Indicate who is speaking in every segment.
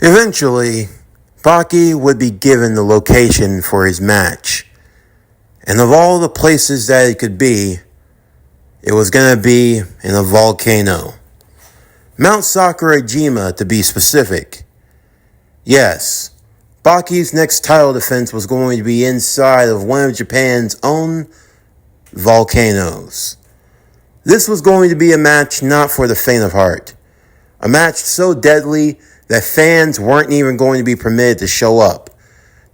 Speaker 1: Eventually, Baki would be given the location for his match. And of all the places that it could be, it was going to be in a volcano. Mount Sakurajima, to be specific. Yes, Baki's next title defense was going to be inside of one of Japan's own volcanoes. This was going to be a match not for the faint of heart. A match so deadly that fans weren't even going to be permitted to show up.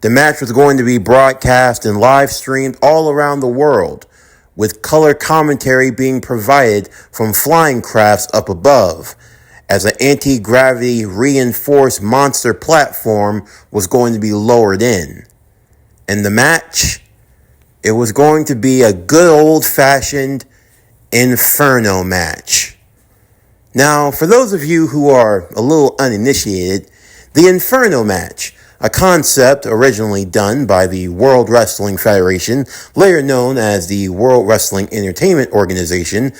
Speaker 1: The match was going to be broadcast and live streamed all around the world, with color commentary being provided from flying crafts up above, as an anti-gravity reinforced monster platform was going to be lowered in. And the match, it was going to be a good old-fashioned Inferno match. Now, for those of you who are a little uninitiated, the Inferno match, a concept originally done by the World Wrestling Federation, later known as the World Wrestling Entertainment Organization,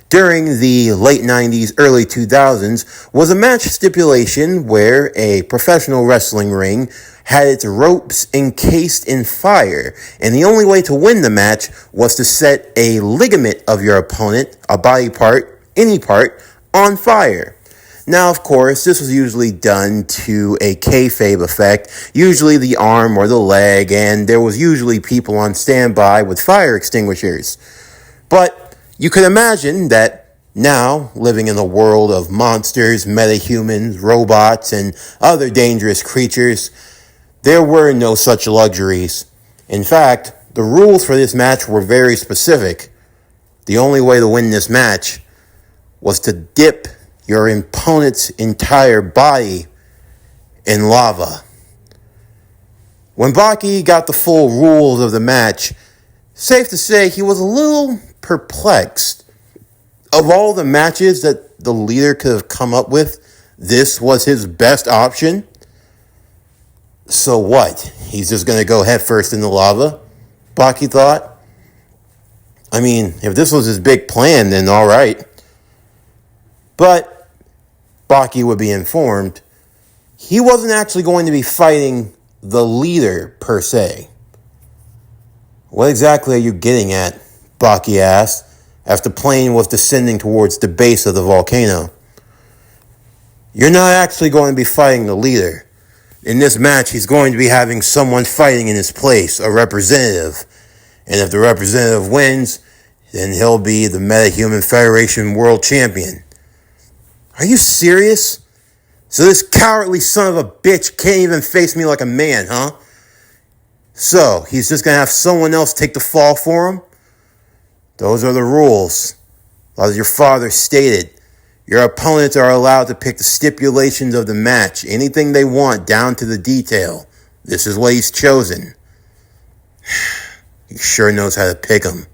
Speaker 1: during the late 90s, early 2000s, was a match stipulation where a professional wrestling ring had its ropes encased in fire, and the only way to win the match was to set a ligament of your opponent, a body part, any part, on fire. Now, of course, this was usually done to a kayfabe effect, usually the arm or the leg, and there was usually people on standby with fire extinguishers. But you could imagine that now, living in a world of monsters, metahumans, robots, and other dangerous creatures, there were no such luxuries. In fact, the rules for this match were very specific. The only way to win this match was to dip your opponent's entire body in lava. When Baki got the full rules of the match, safe to say he was a little perplexed. Of all the matches that the leader could have come up with, this was his best option. So what? He's just going to go headfirst in the lava? Baki thought. I mean, if this was his big plan, then all right. But Baki would be informed he wasn't actually going to be fighting the leader per se. What exactly are you getting at? Baki asked, as the plane was descending towards the base of the volcano. You're not actually going to be fighting the leader. In this match, he's going to be having someone fighting in his place, a representative. And if the representative wins, then he'll be the Metahuman Federation World Champion. Are you serious? So this cowardly son of a bitch can't even face me like a man, huh? So, he's just going to have someone else take the fall for him? Those are the rules. As your father stated, your opponents are allowed to pick the stipulations of the match, anything they want, down to the detail. This is what he's chosen. He sure knows how to pick them.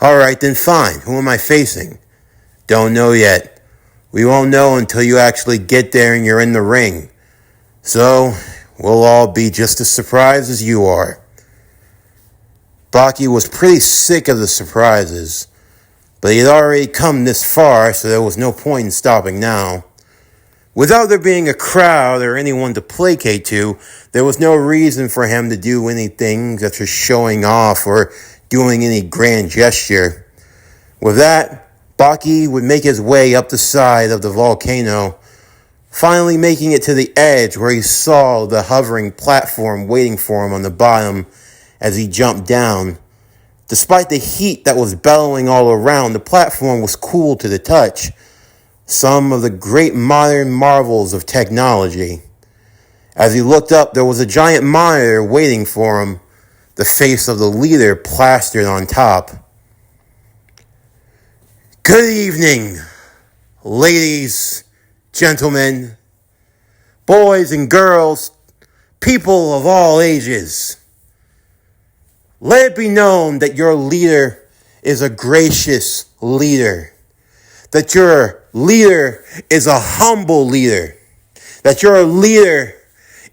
Speaker 1: Alright, then fine. Who am I facing? Don't know yet. We won't know until you actually get there and you're in the ring. So, we'll all be just as surprised as you are. Baki was pretty sick of the surprises, but he had already come this far, so there was no point in stopping now. Without there being a crowd or anyone to placate to, there was no reason for him to do anything such as showing off or doing any grand gesture. With that, Baki would make his way up the side of the volcano, finally making it to the edge where he saw the hovering platform waiting for him on the bottom as he jumped down. Despite the heat that was bellowing all around, the platform was cool to the touch. Some of the great modern marvels of technology. As he looked up, there was a giant monitor waiting for him, the face of the leader plastered on top. Good evening, ladies, gentlemen, boys and girls, people of all ages. Let it be known that your leader is a gracious leader, that your leader is a humble leader, that your leader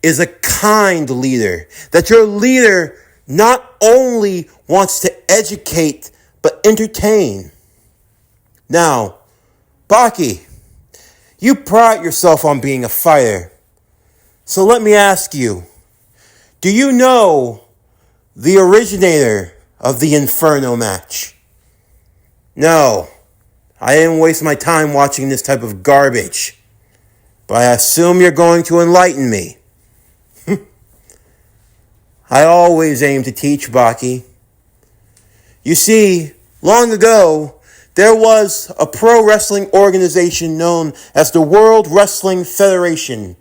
Speaker 1: is a kind leader, that your leader not only wants to educate but entertain. Now, Baki, you pride yourself on being a fighter. So let me ask you, do you know the originator of the Inferno match? No, I didn't waste my time watching this type of garbage, but I assume you're going to enlighten me. I always aim to teach, Baki. You see, long ago, there was a pro wrestling organization known as the World Wrestling Federation.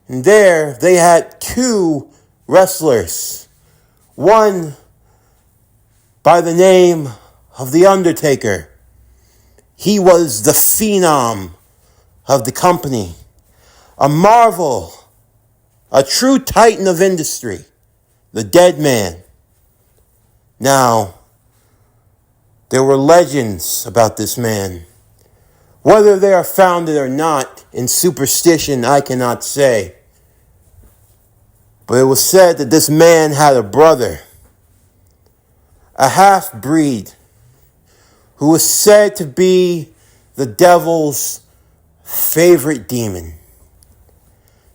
Speaker 1: And there, they had two wrestlers. One by the name of The Undertaker. He was the phenom of the company. A marvel. A true titan of industry. The Dead Man. Now, there were legends about this man. Whether they are founded or not in superstition, I cannot say. But it was said that this man had a brother, a half-breed, who was said to be the devil's favorite demon.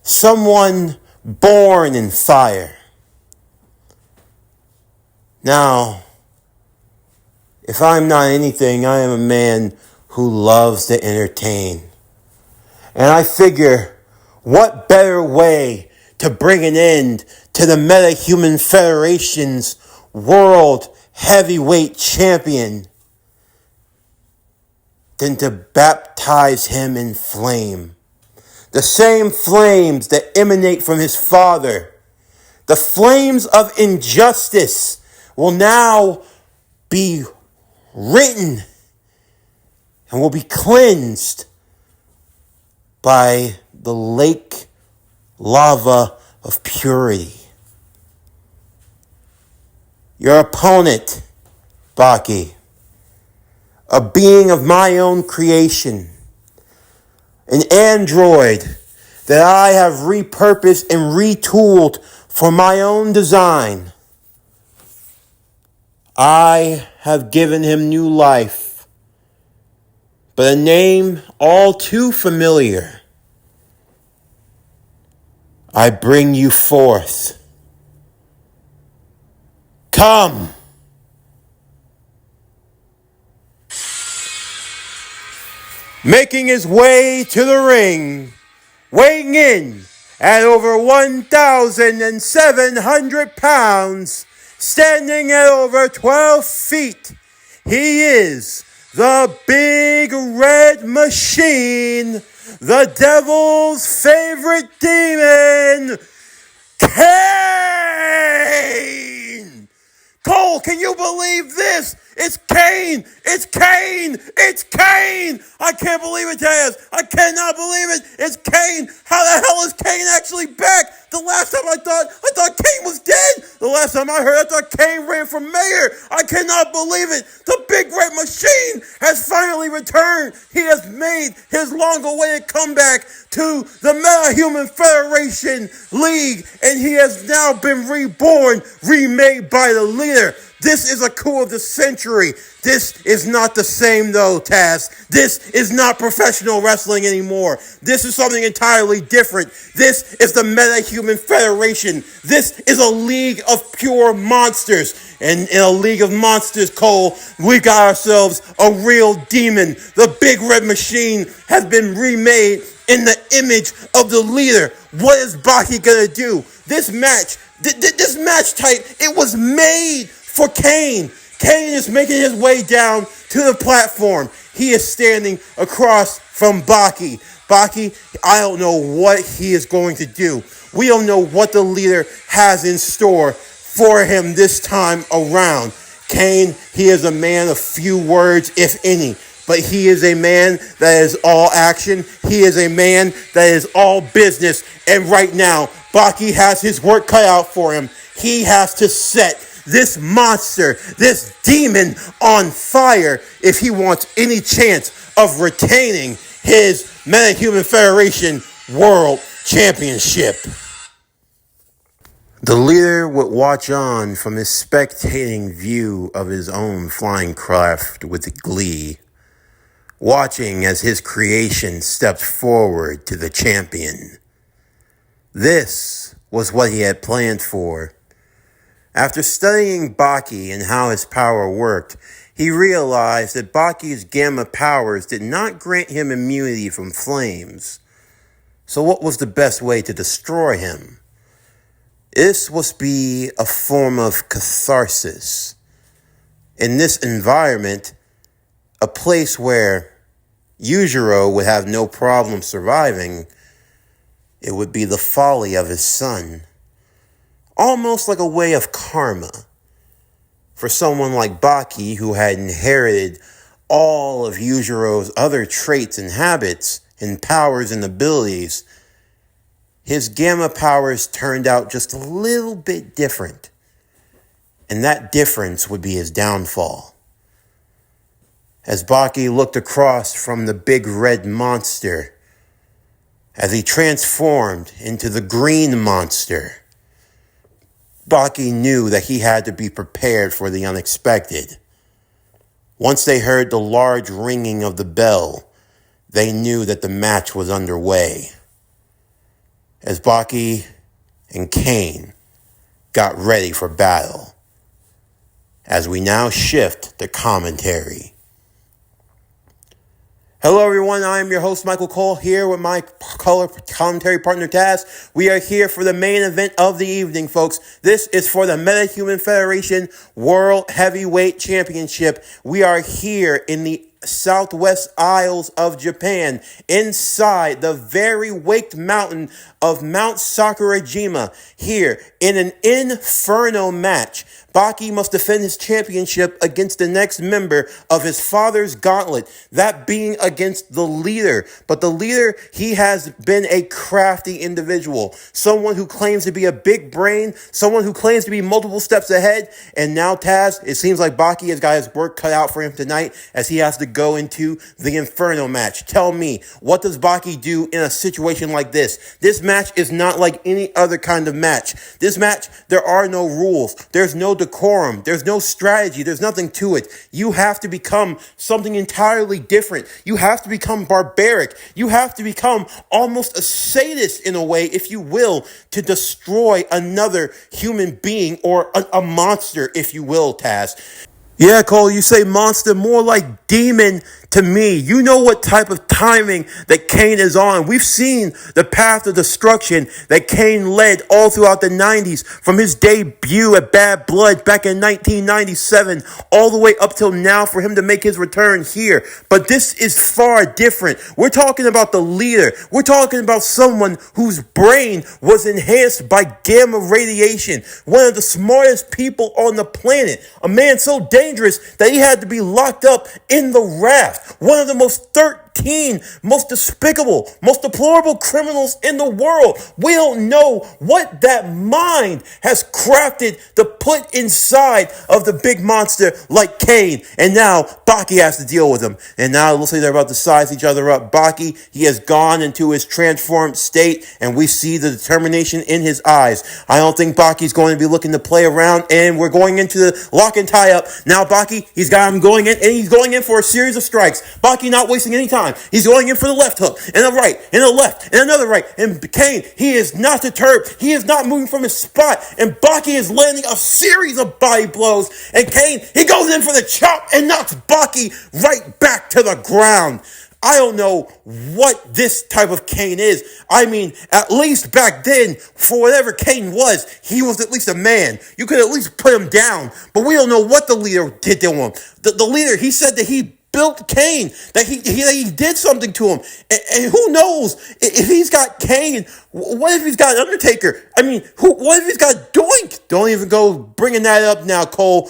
Speaker 1: Someone born in fire. Now, if I'm not anything, I am a man who loves to entertain. And I figure, what better way to bring an end to the Meta-Human Federation's World Heavyweight Champion than to baptize him in flame. The same flames that emanate from his father. The flames of injustice will now be written and will be cleansed by the lake lava of purity. Your opponent, Baki, a being of my own creation, an android that I have repurposed and retooled for my own design. I have given him new life, but a name all too familiar. I bring you forth. Come. Making his way to the ring, weighing in at over 1,700 pounds, standing at over 12 feet, he is the Big Red Machine, the devil's favorite demon, Kane! Cole, can you believe this? It's Kane! It's Kane! It's Kane! I can't believe it, Taz! I cannot believe it! It's Kane! How the hell is Kane actually back? The last time I thought Kane was dead! The last time I heard, I thought Kane ran for mayor! I cannot believe it! The Big Red Machine has finally returned! He has made his long-awaited comeback to the Meta-Human Federation League, and he has now been reborn, remade by the leader. This is a coup of the century. This is not the same though, Taz. This is not professional wrestling anymore. This is something entirely different. This is the Meta-Human Federation. This is a league of pure monsters. And in a league of monsters, Cole, we got ourselves a real demon. The Big Red Machine has been remade in the image of the leader. What is Baki gonna do? This match type, it was made for Kane. Kane is making his way down to the platform. He is standing across from Baki. Baki, I don't know what he is going to do. We don't know what the leader has in store for him this time around. Kane, he is a man of few words, if any. But he is a man that is all action. He is a man that is all business. And right now, Baki has his work cut out for him. He has to set this monster, this demon on fire if he wants any chance of retaining his Meta-Human Federation World Championship. The leader would watch on from his spectating view of his own flying craft with glee, watching as his creation stepped forward to the champion. This was what he had planned for. After studying Baki and how his power worked, he realized that Baki's gamma powers did not grant him immunity from flames. So what was the best way to destroy him? This was be a form of catharsis. In this environment, a place where Yujiro would have no problem surviving, it would be the folly of his son. Almost like a way of karma. For someone like Baki, who had inherited all of Yujiro's other traits and habits and powers and abilities, his gamma powers turned out just a little bit different. And that difference would be his downfall. As Baki looked across from the big red monster, as he transformed into the green monster, Baki knew that he had to be prepared for the unexpected. Once they heard the large ringing of the bell, they knew that the match was underway. As Baki and Kane got ready for battle. As we now shift to commentary. Hello everyone, I am your host Michael Cole here with my color commentary partner Taz. We are here for the main event of the evening, folks. This is for the MetaHuman Federation World Heavyweight Championship. We are here in the Southwest Isles of Japan, inside the very waked mountain of Mount Sakurajima, here in an inferno match. Baki must defend his championship against the next member of his father's gauntlet, that being against the leader. But the leader, he has been a crafty individual, someone who claims to be a big brain, someone who claims to be multiple steps ahead. And now Taz, it seems like Baki has got his work cut out for him tonight as he has to go into the Inferno match. Tell me, what does Baki do in a situation like this? This match is not like any other kind of match. This match, there are no rules. There's no decorum. There's no strategy. There's nothing to it. You have to become something entirely different. You have to become barbaric. You have to become almost a sadist in a way, if you will, to destroy another human being or a monster, if you will, Taz. Yeah, Cole, you say monster, more like demon to me. You know what type of timing that Kane is on. We've seen the path of destruction that Kane led all throughout the 90s, from his debut at Bad Blood back in 1997, all the way up till now for him to make his return here. But this is far different. We're talking about the leader. We're talking about someone whose brain was enhanced by gamma radiation. One of the smartest people on the planet. A man so dangerous that he had to be locked up in the raft. One of the most 13 most despicable, most deplorable criminals in the world. We don't know what that mind has crafted to put inside of the big monster like Kane. And now Baki has to deal with him. And now it looks like they're about to size each other up. Baki, he has gone into his transformed state, and we see the determination in his eyes. I don't think Baki's going to be looking to play around, and we're going into the lock and tie up. Now Baki, he's got him going in, and he's going in for a series of strikes. Baki not wasting any time. He's going in for the left hook, and a right, and a left, and another right. And Kane, he is not deterred. He is not moving from his spot. And Baki is landing a series of body blows. And Kane, he goes in for the chop and knocks Baki right back to the ground. I don't know what this type of Kane is. I mean, at least back then, for whatever Kane was, he was at least a man. You could at least put him down. But we don't know what the leader did to him. The leader, he said that he built Kane, that he did something to him. And who knows if he's got Kane? What if he's got Undertaker? I mean, what if he's got Doink? Don't even go bringing that up now, Cole.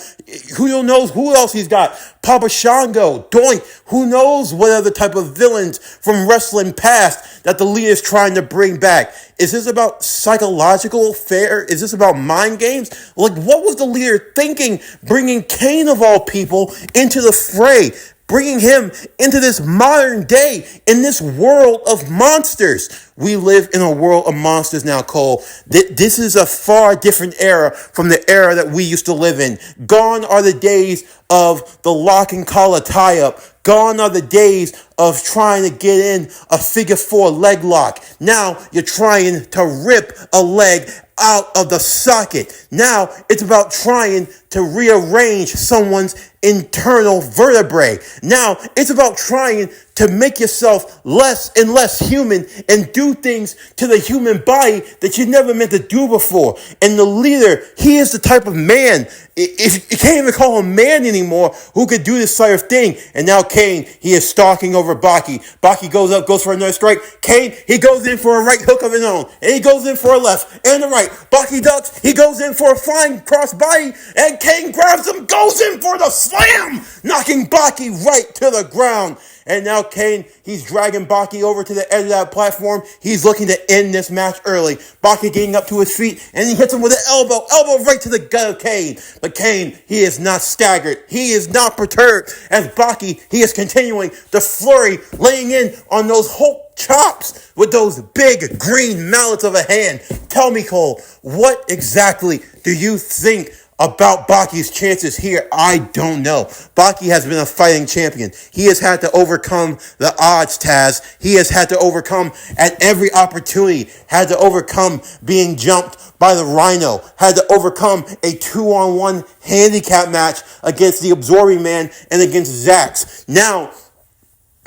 Speaker 1: Who knows who else he's got? Papa Shango, Doink. Who knows what other type of villains from wrestling past that the leader is trying to bring back? Is this about psychological affair? Is this about mind games? Like, what was the leader thinking bringing Kane of all people into the fray? bringing him into this modern day, in this world of monsters. We live in a world of monsters now, Cole. This is a far different era from the era that we used to live in. Gone are the days of the lock and collar tie-up. Gone are the days of trying to get in a figure four leg lock. Now you're trying to rip a leg out of the socket. Now it's about trying to rearrange someone's internal vertebrae. Now it's about trying to make yourself less and less human and do things to the human body that you never meant to do before. And the leader, he is the type of man, if you can't even call him man anymore, who could do this sort of thing. And now Kane, he is stalking over Baki. Baki goes up, goes for another strike. Kane, he goes in for a right hook of his own. And he goes in for a left and a right. Baki ducks, he goes in for a flying crossbody. And Kane grabs him, goes in for the slam, knocking Baki right to the ground. And now Kane, he's dragging Baki over to the edge of that platform. He's looking to end this match early. Baki getting up to his feet, and he hits him with an elbow right to the gut of Kane. But Kane, he is not staggered. He is not perturbed. As Baki, he is continuing the flurry, laying in on those Hulk chops with those big green mallets of a hand. Tell me, Cole, what exactly do you think about Baki's chances here? I don't know. Baki has been a fighting champion. He has had to overcome the odds, Taz. He has had to overcome at every opportunity, had to overcome being jumped by the Rhino, had to overcome a 2-on-1 handicap match against the Absorbing Man and against Zax. Now,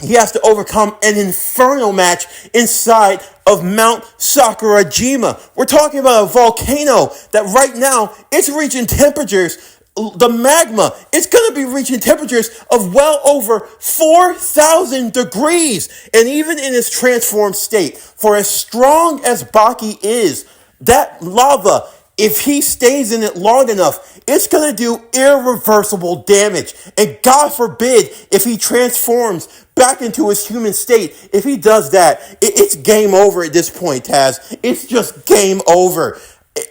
Speaker 1: he has to overcome an inferno match inside of Mount Sakurajima. We're talking about a volcano that right now, it's reaching temperatures, the magma, it's going to be reaching temperatures of well over 4,000 degrees. And even in its transformed state, for as strong as Baki is, that lava, if he stays in it long enough, it's going to do irreversible damage. And God forbid if he transforms back into his human state. If he does that, it's game over at this point, Taz. It's just game over.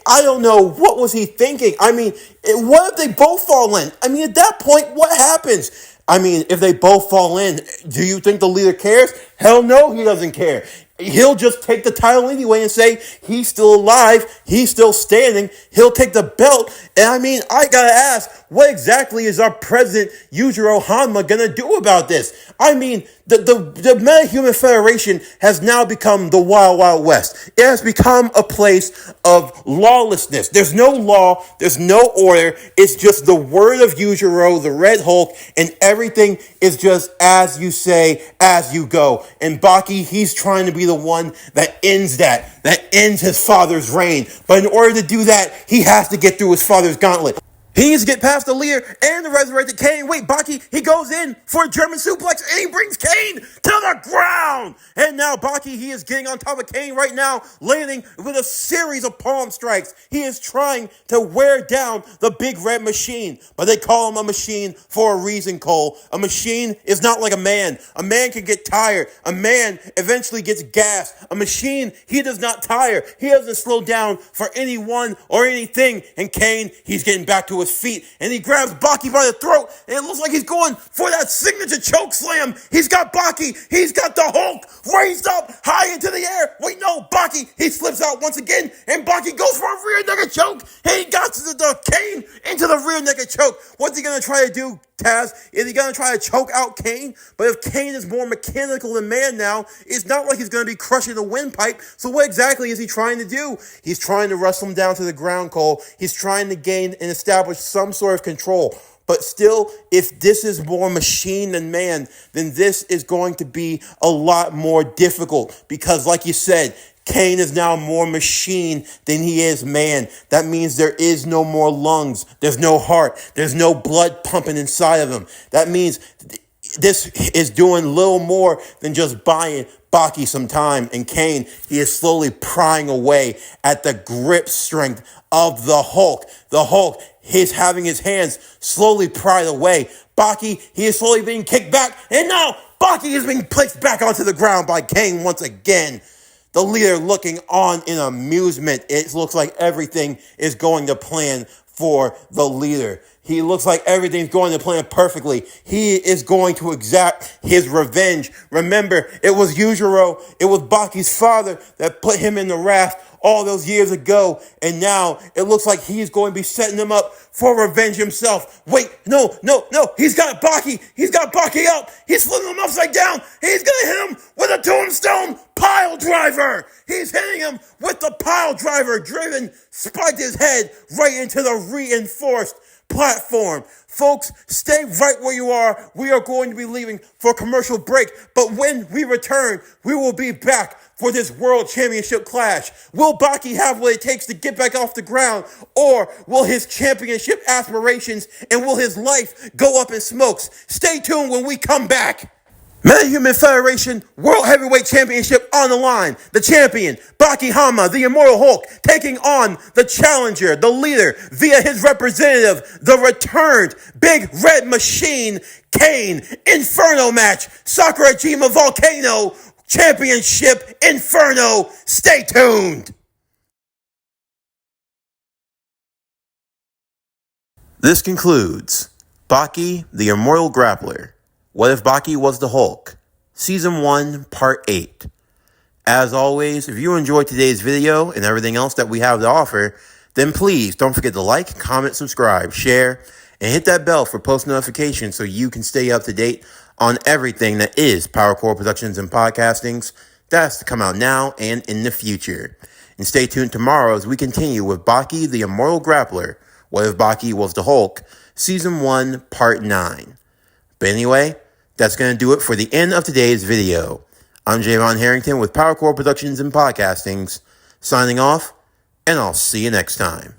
Speaker 1: I don't know, what was he thinking? I mean, what if they both fall in? I mean, at that point, what happens? I mean, if they both fall in, do you think the leader cares? Hell no, he doesn't care. He'll just take the title anyway and say he's still alive, he's still standing, he'll take the belt. And I mean, I gotta ask, what exactly is our president, Yujiro Hanma, gonna do about this? I mean, the Meta-Human Federation has now become the Wild Wild West. It has become a place of lawlessness. There's no law, there's no order, it's just the word of Yujiro, the Red Hulk, and everything is just as you say, as you go. And Baki, he's trying to be the one that ends his father's reign. But in order to do that, he has to get through his father's gauntlet. He needs to get past the leader and the resurrected Kane. Wait, Baki, he goes in for a German suplex and he brings Kane to the ground. And now Baki, he is getting on top of Kane right now, landing with a series of palm strikes. He is trying to wear down the big red machine. But they call him a machine for a reason, Cole. A machine is not like a man. A man can get tired. A man eventually gets gassed. A machine, he does not tire. He doesn't slow down for anyone or anything. And Kane, he's getting back to his feet, and he grabs Baki by the throat, and it looks like he's going for that signature choke slam. He's got Baki, he's got the Hulk raised up high into the air. Wait, no, Baki, he slips out once again, and Baki goes for a rear naked choke, and he got the Kane into the rear naked choke. What's he going to try to do, Taz? Is he going to try to choke out Kane? But if Kane is more mechanical than man now, it's not like he's going to be crushing the windpipe. So what exactly is he trying to do? He's trying to wrestle him down to the ground, Cole. He's trying to gain and establish some sort of control. But still, if this is more machine than man, then this is going to be a lot more difficult. Because like you said, Kane is now more machine than he is man. That means there is no more lungs. There's no heart. There's no blood pumping inside of him. That means this is doing little more than just buying Baki some time. And Kane, he is slowly prying away at the grip strength of the Hulk. The Hulk, he's having his hands slowly pried away. Baki, he is slowly being kicked back. And now Baki is being placed back onto the ground by Kane once again. The leader looking on in amusement. It looks like everything is going to plan for the leader. He looks like everything's going to plan perfectly. He is going to exact his revenge. Remember, it was Yujiro, it was Baki's father that put him in the raft all those years ago. And now it looks like he's going to be setting him up for revenge himself. Wait, no. He's got Baki. He's got Baki up. He's flipping him upside down. He's going to hit him with a tombstone pile driver. He's hitting him with the pile driver driven, spiked his head right into the reinforced platform. Folks, stay right where you are. We are going to be leaving for a commercial break, but when we return, we will be back for this World Championship clash. Will Baki have what it takes to get back off the ground, or will his championship aspirations and will his life go up in smokes? Stay tuned when we come back. Metahuman Federation World Heavyweight Championship on the line. The champion, Baki Hama, the Immortal Hulk, taking on the challenger, the leader, via his representative, the returned Big Red Machine, Kane. Inferno match, Sakurajima Volcano Championship Inferno. Stay tuned. This concludes Baki, the Immortal Grappler. What if Baki was the Hulk? Season 1, Part 8. As always, if you enjoyed today's video and everything else that we have to offer, then please don't forget to like, comment, subscribe, share, and hit that bell for post notifications so you can stay up to date on everything that is PowerCore Productions and Podcastings. That's to come out now and in the future. And stay tuned tomorrow as we continue with Baki, the Immortal Grappler. What if Baki was the Hulk? Season 1, Part 9. But anyway, that's going to do it for the end of today's video. I'm Javon Harrington with PowerCore Productions and Podcastings, signing off, and I'll see you next time.